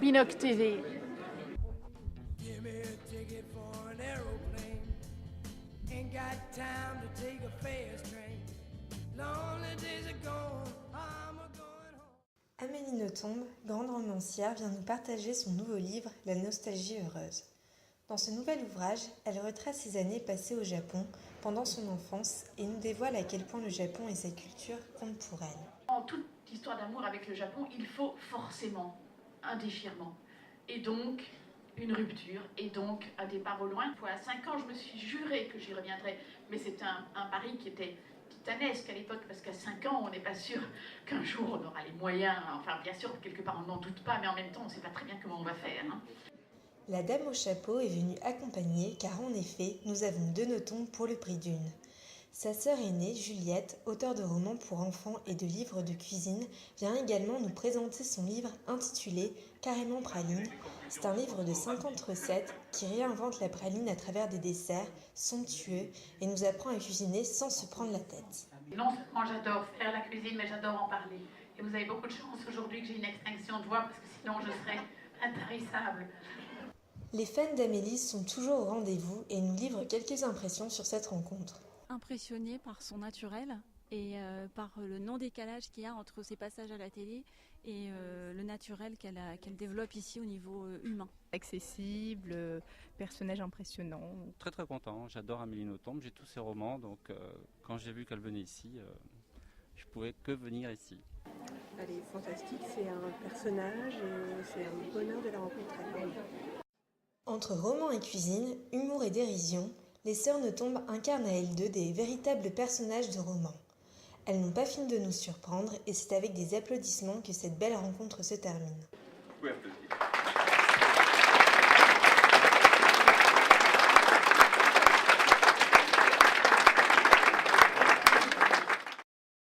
Binoc TV. Give me a ticket for an aeroplane. Ain't got time to take a fast train. Lonely days are gone, I'm a going home. Amélie Nothomb, grande romancière, vient nous partager son nouveau livre « La nostalgie heureuse ». Dans ce nouvel ouvrage, elle retrace ses années passées au Japon pendant son enfance et nous dévoile à quel point le Japon et sa culture comptent pour elle. En toute histoire d'amour avec le Japon, il faut forcément un déchirement. Et donc, une rupture, et donc un départ au loin. À 5 ans, je me suis juré que j'y reviendrais, mais c'est un pari qui était titanesque à l'époque, parce qu'à 5 ans, on n'est pas sûr qu'un jour on aura les moyens. Enfin, bien sûr, quelque part, on n'en doute pas, mais en même temps, on ne sait pas très bien comment on va faire. La dame au chapeau est venue accompagner, car en effet, nous avons 2 Nothomb pour le prix d'une. Sa sœur aînée, Juliette, auteure de romans pour enfants et de livres de cuisine, vient également nous présenter son livre intitulé « Carrément praline ». C'est un livre de 50 recettes qui réinvente la praline à travers des desserts somptueux et nous apprend à cuisiner sans se prendre la tête. Non seulement j'adore faire la cuisine, mais j'adore en parler. Et vous avez beaucoup de chance aujourd'hui que j'ai une extinction de voix, parce que sinon je serais intarissable. Les fans d'Amélie sont toujours au rendez-vous et nous livrent quelques impressions sur cette rencontre. Impressionnée par son naturel et par le non-décalage qu'il y a entre ses passages à la télé et le naturel qu'elle développe ici au niveau humain. Accessible, personnage impressionnant. Très très content, j'adore Amélie Nothomb, j'ai tous ses romans, donc quand j'ai vu qu'elle venait ici, je pouvais que venir ici. Elle est fantastique, c'est un personnage et c'est un bonheur de la rencontrer. Entre roman et cuisine, humour et dérision, les sœurs Nothomb incarnent à elles deux des véritables personnages de romans. Elles n'ont pas fini de nous surprendre et c'est avec des applaudissements que cette belle rencontre se termine. Oui, applaudir.